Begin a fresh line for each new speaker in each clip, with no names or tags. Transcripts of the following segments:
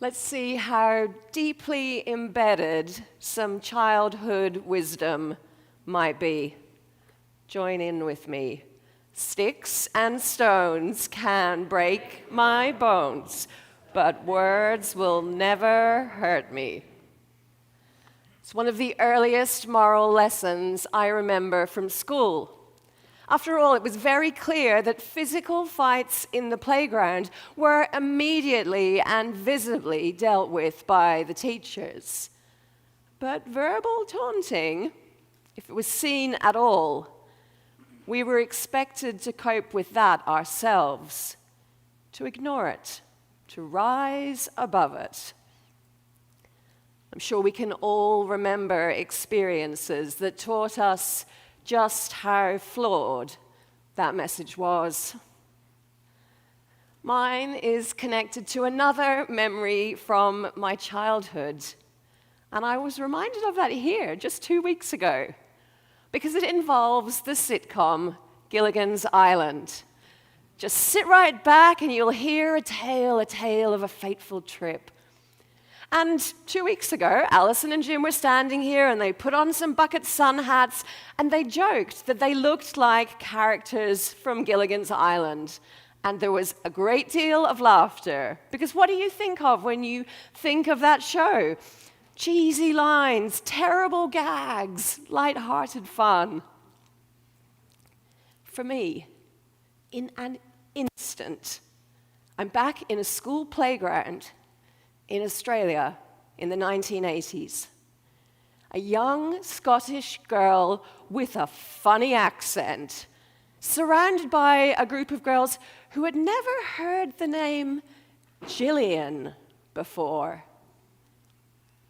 Let's see how deeply embedded some childhood wisdom might be. Join in with me. Sticks and stones can break my bones, but words will never hurt me. It's one of the earliest moral lessons I remember from school. After all, it was very clear that physical fights in the playground were immediately and visibly dealt with by the teachers. But verbal taunting, if it was seen at all, we were expected to cope with that ourselves, to ignore it, to rise above it. I'm sure we can all remember experiences that taught us just how flawed that message was. Mine is connected to another memory from my childhood, and I was reminded of that here just 2 weeks ago, because it involves the sitcom Gilligan's Island. Just sit right back and you'll hear a tale of a fateful trip. And 2 weeks ago, Alison and Jim were standing here and they put on some bucket sun hats and they joked that they looked like characters from Gilligan's Island. And there was a great deal of laughter, because what do you think of when you think of that show? Cheesy lines, terrible gags, light-hearted fun. For me, in an instant, I'm back in a school playground in Australia in the 1980s. A young Scottish girl with a funny accent, surrounded by a group of girls who had never heard the name Gillian before.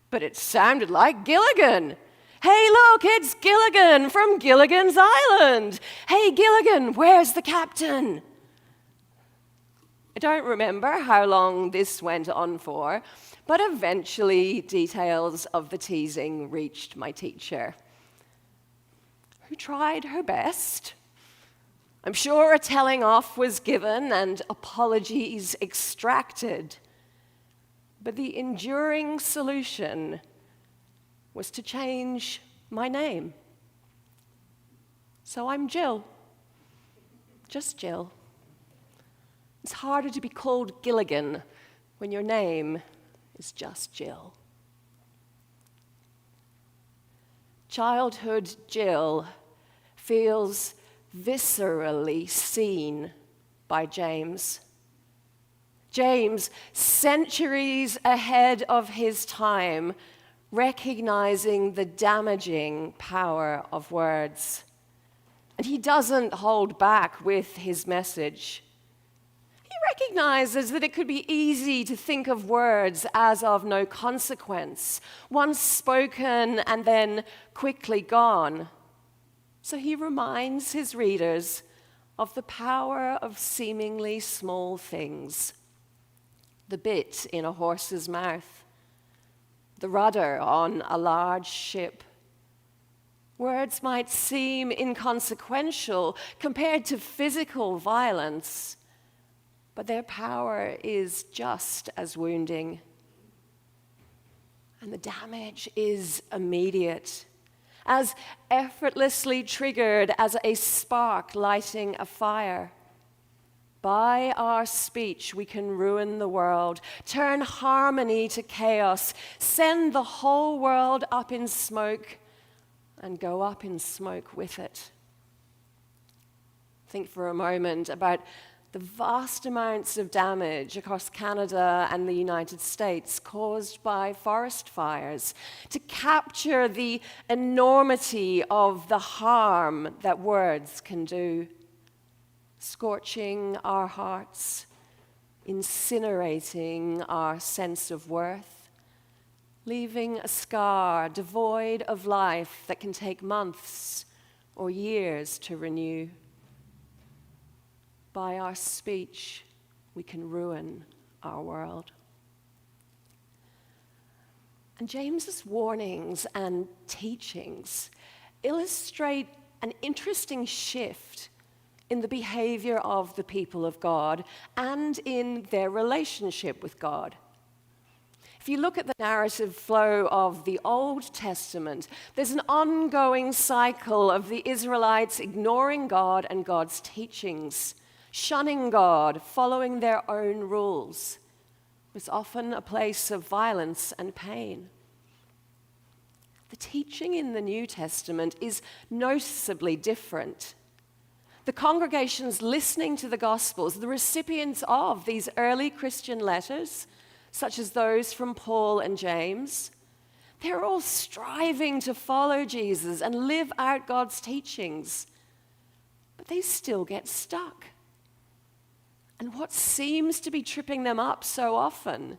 But it sounded like Gilligan. Hey, look, it's Gilligan from Gilligan's Island. Hey, Gilligan, where's the captain? I don't remember how long this went on for, but eventually details of the teasing reached my teacher, who tried her best. I'm sure a telling off was given and apologies extracted, but the enduring solution was to change my name. So I'm Gill, just Gill. It's harder to be called Gilligan when your name is just Gill. Childhood Gill feels viscerally seen by James. James, centuries ahead of his time, recognizing the damaging power of words. And he doesn't hold back with his message. He recognizes that it could be easy to think of words as of no consequence, once spoken and then quickly gone. So he reminds his readers of the power of seemingly small things. The bit in a horse's mouth, the rudder on a large ship. Words might seem inconsequential compared to physical violence, but their power is just as wounding. And the damage is immediate, as effortlessly triggered as a spark lighting a fire. By our speech, we can ruin the world, turn harmony to chaos, send the whole world up in smoke, and go up in smoke with it. Think for a moment about the vast amounts of damage across Canada and the United States caused by forest fires, to capture the enormity of the harm that words can do, scorching our hearts, incinerating our sense of worth, leaving a scar devoid of life that can take months or years to renew. By our speech, we can ruin our world. And James's warnings and teachings illustrate an interesting shift in the behavior of the people of God and in their relationship with God. If you look at the narrative flow of the Old Testament, there's an ongoing cycle of the Israelites ignoring God and God's teachings, shunning God, following their own rules. It's often a place of violence and pain. The teaching in the New Testament is noticeably different. The congregations listening to the Gospels, the recipients of these early Christian letters, such as those from Paul and James, they're all striving to follow Jesus and live out God's teachings, but they still get stuck. And what seems to be tripping them up so often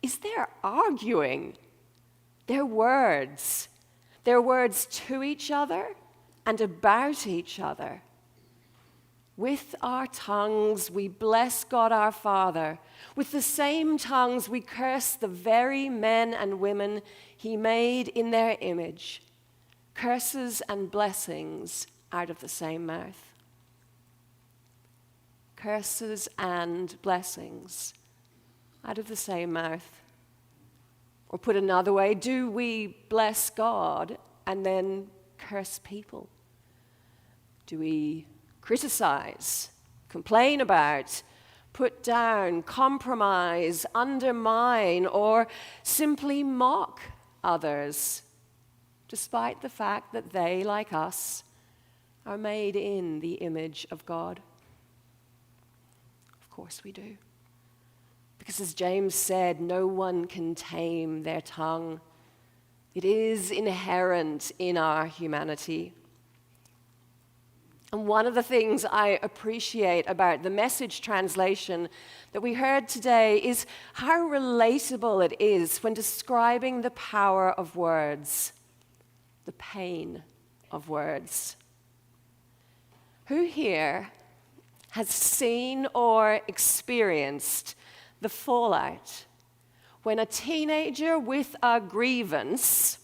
is their arguing, their words to each other and about each other. With our tongues, we bless God our Father. With the same tongues, we curse the very men and women he made in their image. Curses and blessings out of the same mouth. Curses and blessings out of the same mouth. Or put another way, do we bless God and then curse people? Do we criticize, complain about, put down, compromise, undermine, or simply mock others, despite the fact that they, like us, are made in the image of God? Of course we do. Because as James said, no one can tame their tongue. It is inherent in our humanity. And one of the things I appreciate about the Message translation that we heard today is how relatable it is when describing the power of words, the pain of words. Who here has seen or experienced the fallout when a teenager with a grievance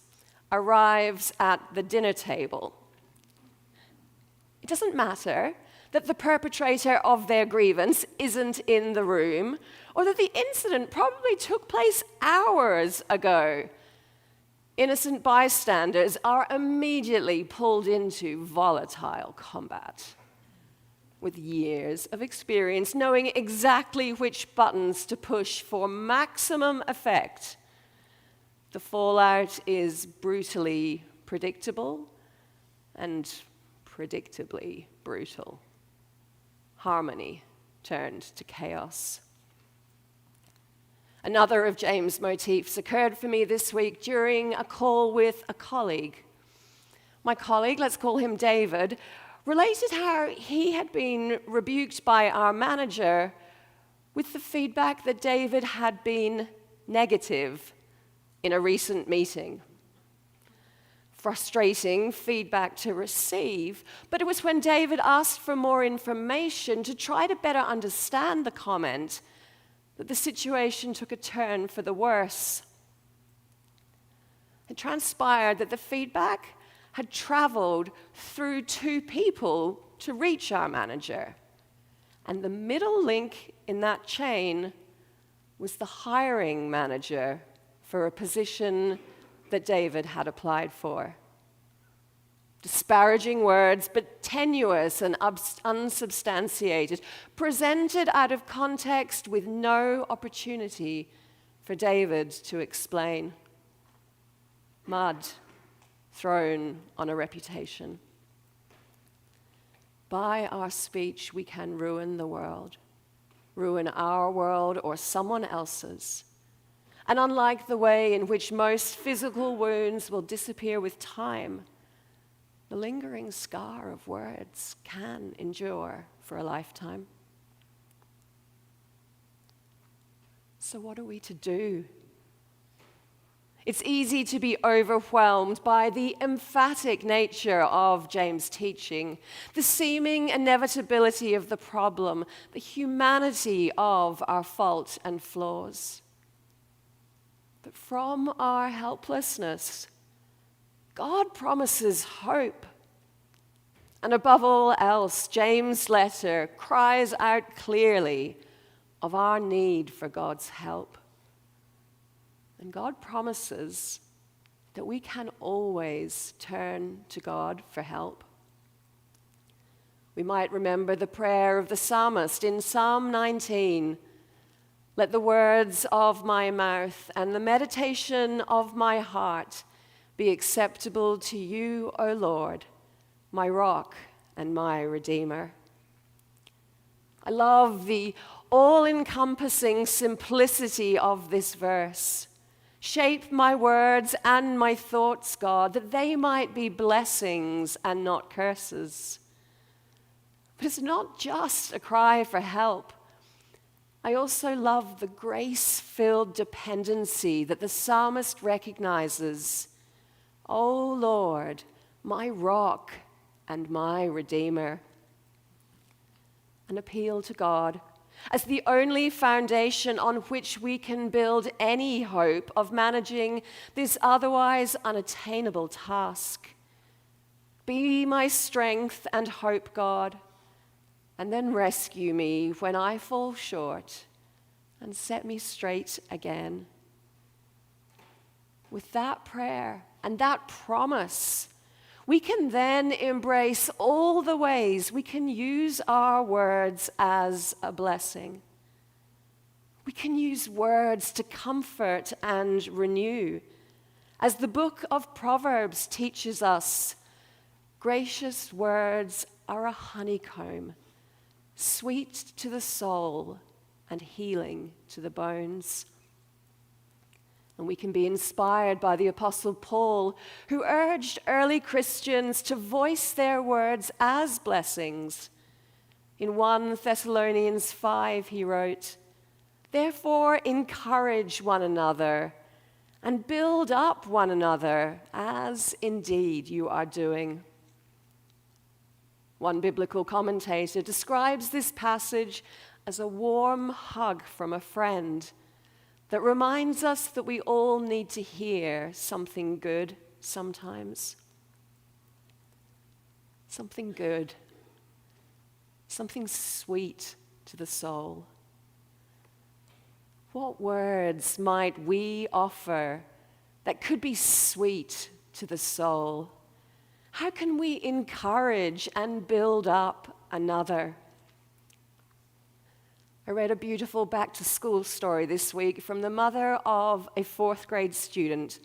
arrives at the dinner table? It doesn't matter that the perpetrator of their grievance isn't in the room, or that the incident probably took place hours ago. Innocent bystanders are immediately pulled into volatile combat with years of experience, knowing exactly which buttons to push for maximum effect. The fallout is brutally predictable and predictably brutal. Harmony turned to chaos. Another of James' motifs occurred for me this week during a call with a colleague. My colleague, let's call him David, related how he had been rebuked by our manager with the feedback that David had been negative in a recent meeting. Frustrating feedback to receive, but it was when David asked for more information to try to better understand the comment that the situation took a turn for the worse. It transpired that the feedback had traveled through two people to reach our manager, and the middle link in that chain was the hiring manager for a position that David had applied for. Disparaging words, but tenuous and unsubstantiated, presented out of context with no opportunity for David to explain. Mud thrown on a reputation. By our speech, we can ruin the world, ruin our world or someone else's. And unlike the way in which most physical wounds will disappear with time, the lingering scar of words can endure for a lifetime. So what are we to do? It's easy to be overwhelmed by the emphatic nature of James' teaching, the seeming inevitability of the problem, the humanity of our fault and flaws. But from our helplessness, God promises hope. And above all else, James' letter cries out clearly of our need for God's help. And God promises that we can always turn to God for help. We might remember the prayer of the psalmist in Psalm 19. Let the words of my mouth and the meditation of my heart be acceptable to you, O Lord, my rock and my redeemer. I love the all-encompassing simplicity of this verse. Shape my words and my thoughts, God, that they might be blessings and not curses. But it's not just a cry for help. I also love the grace-filled dependency that the psalmist recognizes. O Lord, my rock and my redeemer. An appeal to God as the only foundation on which we can build any hope of managing this otherwise unattainable task. Be my strength and hope, God, and then rescue me when I fall short and set me straight again. With that prayer and that promise, we can then embrace all the ways we can use our words as a blessing. We can use words to comfort and renew. As the book of Proverbs teaches us, gracious words are a honeycomb, sweet to the soul and healing to the bones. And we can be inspired by the Apostle Paul, who urged early Christians to voice their words as blessings. In 1 Thessalonians 5, he wrote, "Therefore encourage one another and build up one another, as indeed you are doing." One biblical commentator describes this passage as a warm hug from a friend that reminds us that we all need to hear something good sometimes. Something good. Something sweet to the soul. What words might we offer that could be sweet to the soul? How can we encourage and build up another? I read a beautiful back-to-school story this week from the mother of a 4th grade student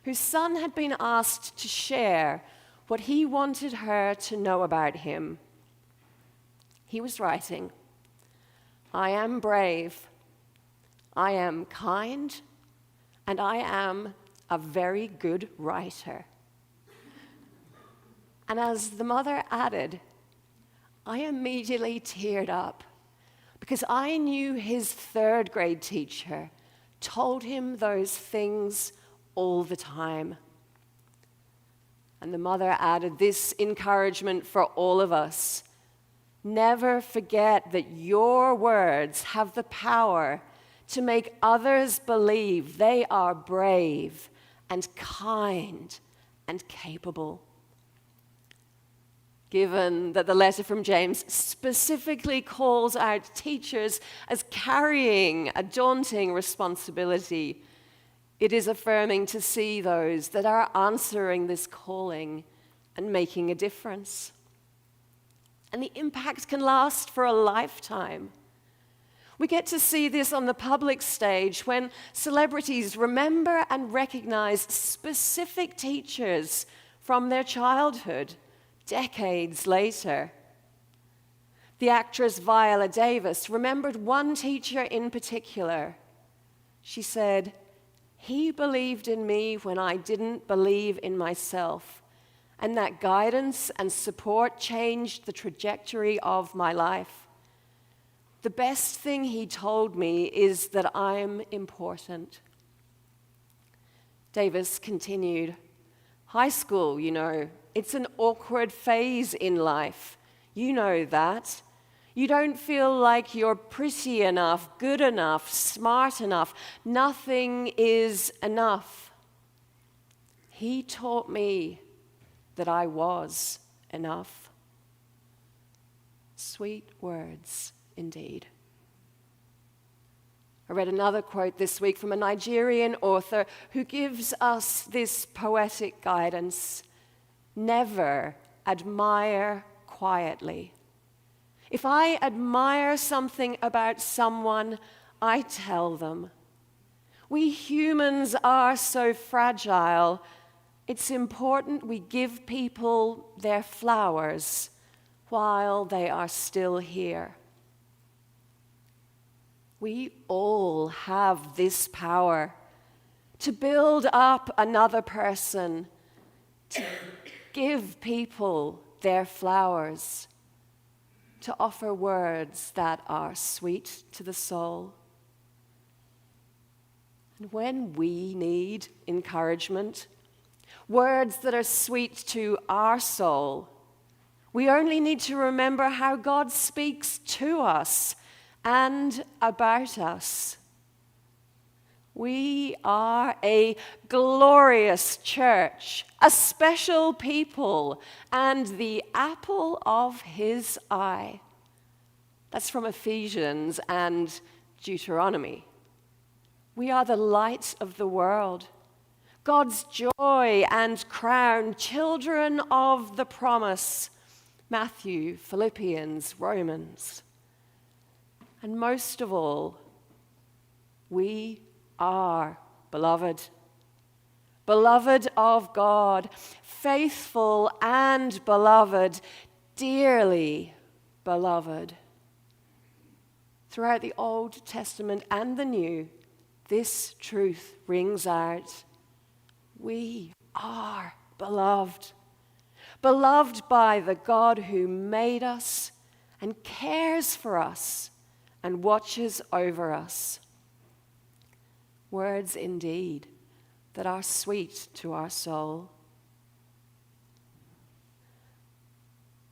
whose son had been asked to share what he wanted her to know about him. He was writing, "I am brave, I am kind, and I am a very good writer." And as the mother added, I immediately teared up, because I knew his 3rd grade teacher told him those things all the time. And the mother added this encouragement for all of us: never forget that your words have the power to make others believe they are brave and kind and capable. Given that the letter from James specifically calls out teachers as carrying a daunting responsibility, it is affirming to see those that are answering this calling and making a difference. And the impact can last for a lifetime. We get to see this on the public stage when celebrities remember and recognize specific teachers from their childhood decades later. The actress Viola Davis remembered one teacher in particular. She said, "He believed in me when I didn't believe in myself, and that guidance and support changed the trajectory of my life. The best thing he told me is that I'm important." Davis continued, "High school, it's an awkward phase in life. You know that. You don't feel like you're pretty enough, good enough, smart enough. Nothing is enough. He taught me that I was enough." Sweet words indeed. I read another quote this week from a Nigerian author who gives us this poetic guidance: never admire quietly. If I admire something about someone, I tell them. We humans are so fragile. It's important we give people their flowers while they are still here. We all have this power to build up another person, to give people their flowers, to offer words that are sweet to the soul. And when we need encouragement, words that are sweet to our soul, we only need to remember how God speaks to us and about us. We are a glorious church, a special people, and the apple of his eye. That's from Ephesians and Deuteronomy. We are the light of the world, God's joy and crown, children of the promise, Matthew, Philippians, Romans. And most of all, we are beloved. Beloved of God, faithful and beloved, dearly beloved. Throughout the Old Testament and the New, this truth rings out. We are beloved. Beloved by the God who made us and cares for us and watches over us. Words indeed that are sweet to our soul.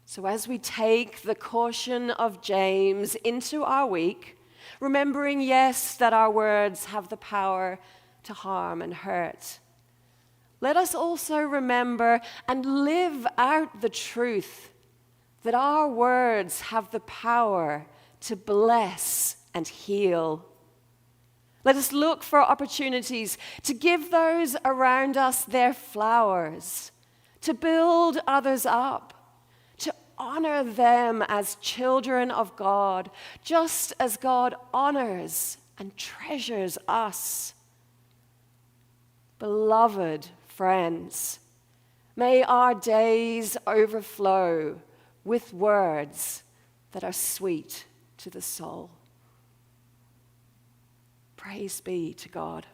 So as we take the caution of James into our week, remembering, yes, that our words have the power to harm and hurt, let us also remember and live out the truth that our words have the power to bless and heal. Let us look for opportunities to give those around us their flowers, to build others up, to honor them as children of God, just as God honors and treasures us. Beloved friends, may our days overflow with words that are sweet to the soul. Praise be to God.